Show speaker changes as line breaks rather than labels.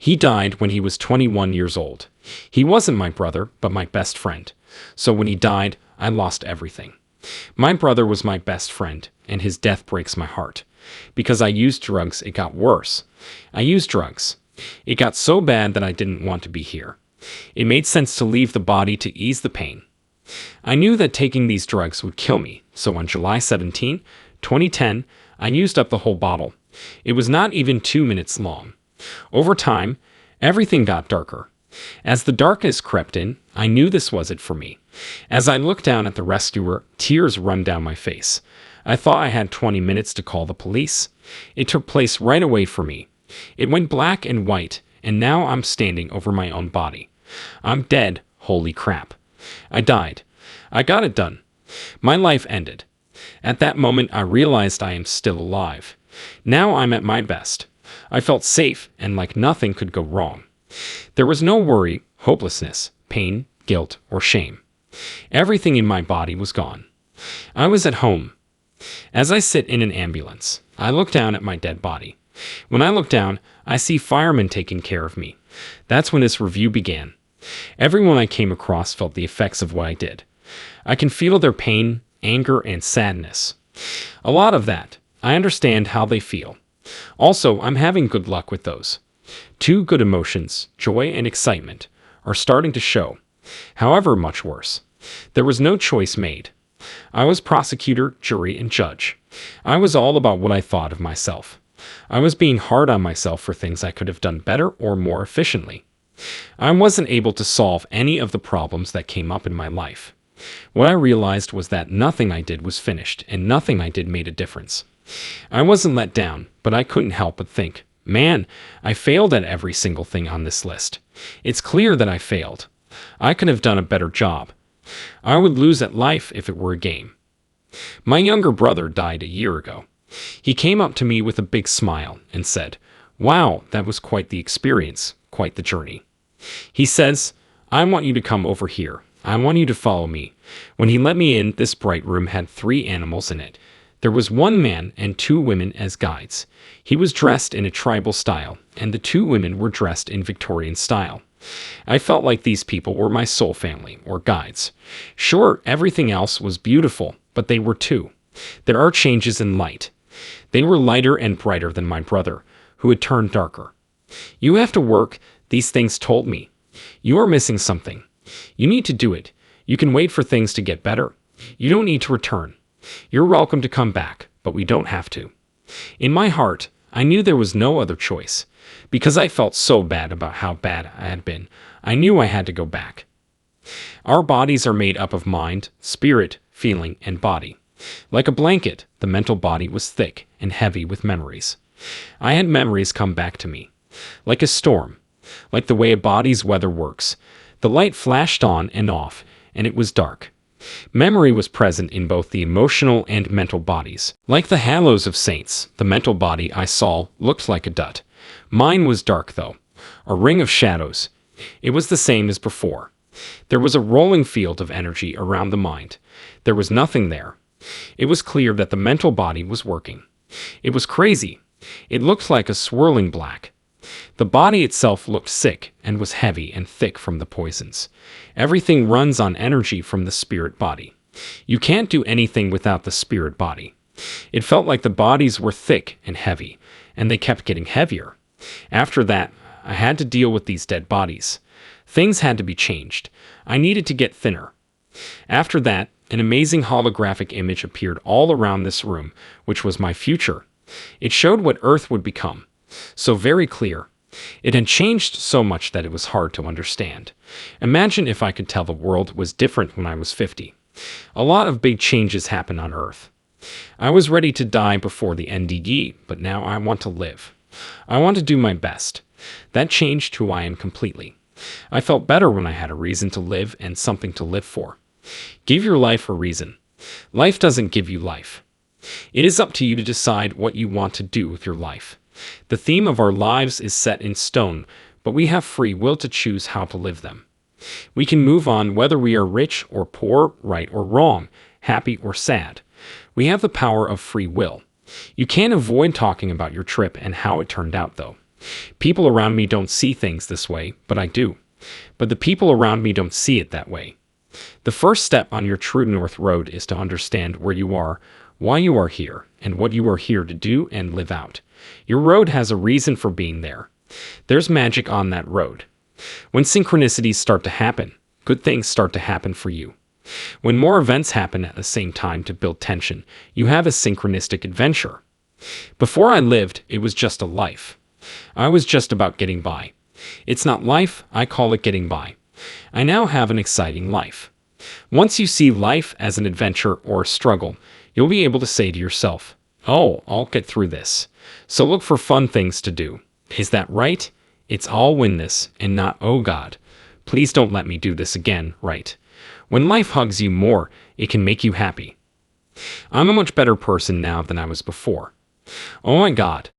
He died when he was 21 years old. He wasn't my brother, but my best friend. So when he died, I lost everything. My brother was my best friend, and his death breaks my heart. Because I used drugs, it got worse. I used drugs. It got so bad that I didn't want to be here. It made sense to leave the body to ease the pain. I knew that taking these drugs would kill me, so on July 17, 2010, I used up the whole bottle. It was not even 2 minutes long. Over time, everything got darker. As the darkness crept in, I knew this was it for me. As I looked down at the rescuer, tears run down my face. I thought I had 20 minutes to call the police. It took place right away for me. It went black and white, and now I'm standing over my own body. I'm dead, holy crap. I died. I got it done. My life ended. At that moment, I realized I am still alive. Now I'm at my best. I felt safe and like nothing could go wrong. There was no worry, hopelessness, pain, guilt, or shame. Everything in my body was gone. I was at home. As I sit in an ambulance, I look down at my dead body. When I look down, I see firemen taking care of me. That's when this review began. Everyone I came across felt the effects of what I did. I can feel their pain, anger, and sadness. A lot of that. I understand how they feel. Also, I'm having good luck with those. Two good emotions, joy and excitement, are starting to show. However, much worse. There was no choice made. I was prosecutor, jury, and judge. I was all about what I thought of myself. I was being hard on myself for things I could have done better or more efficiently. I wasn't able to solve any of the problems that came up in my life. What I realized was that nothing I did was finished, and nothing I did made a difference. I wasn't let down, but I couldn't help but think, man, I failed at every single thing on this list. It's clear that I failed. I could have done a better job. I would lose at life if it were a game. My younger brother died a year ago. He came up to me with a big smile and said, "Wow, that was quite the experience, quite the journey." He says, "I want you to come over here. I want you to follow me." When he let me in, this bright room had 3 animals in it. There was 1 man and 2 women as guides. He was dressed in a tribal style, and the 2 women were dressed in Victorian style. I felt like these people were my soul family, or guides. Sure, everything else was beautiful, but they were too. There are changes in light. They were lighter and brighter than my brother, who had turned darker. "You have to work," these things told me. "You are missing something. You need to do it. You can wait for things to get better. You don't need to return. You're welcome to come back, but we don't have to." In my heart, I knew there was no other choice. Because I felt so bad about how bad I had been, I knew I had to go back. Our bodies are made up of mind, spirit, feeling, and body. Like a blanket, the mental body was thick and heavy with memories. I had memories come back to me. Like a storm. Like the way a body's weather works. The light flashed on and off, and it was dark. Memory was present in both the emotional and mental bodies. Like the halos of saints, the mental body I saw looked like a dot. Mine was dark, though. A ring of shadows. It was the same as before. There was a rolling field of energy around the mind. There was nothing there. It was clear that the mental body was working. It was crazy. It looked like a swirling black. The body itself looked sick and was heavy and thick from the poisons. Everything runs on energy from the spirit body. You can't do anything without the spirit body. It felt like the bodies were thick and heavy, and they kept getting heavier. After that, I had to deal with these dead bodies. Things had to be changed. I needed to get thinner. After that, an amazing holographic image appeared all around this room, which was my future. It showed what Earth would become. So very clear. It had changed so much that it was hard to understand. Imagine if I could tell the world was different when I was 50. A lot of big changes happened on Earth. I was ready to die before the NDE, but now I want to live. I want to do my best. That changed who I am completely. I felt better when I had a reason to live and something to live for. Give your life a reason. Life doesn't give you life. It is up to you to decide what you want to do with your life. The theme of our lives is set in stone, but we have free will to choose how to live them. We can move on whether we are rich or poor, right or wrong, happy or sad. We have the power of free will. You can't avoid talking about your trip and how it turned out, though. People around me don't see things this way, but I do. But the people around me don't see it that way. The first step on your true north road is to understand where you are, why you are here, and what you are here to do and live out. Your road has a reason for being there. There's magic on that road. When synchronicities start to happen, good things start to happen for you. When more events happen at the same time to build tension, you have a synchronistic adventure. Before I lived, it was just a life. I was just about getting by. It's not life, I call it getting by. I now have an exciting life. Once you see life as an adventure or a struggle, you'll be able to say to yourself, "Oh, I'll get through this." So look for fun things to do. Is that right? It's "I'll win this," and not "Oh God, please don't let me do this again," right? When life hugs you more, it can make you happy. I'm a much better person now than I was before. Oh my God,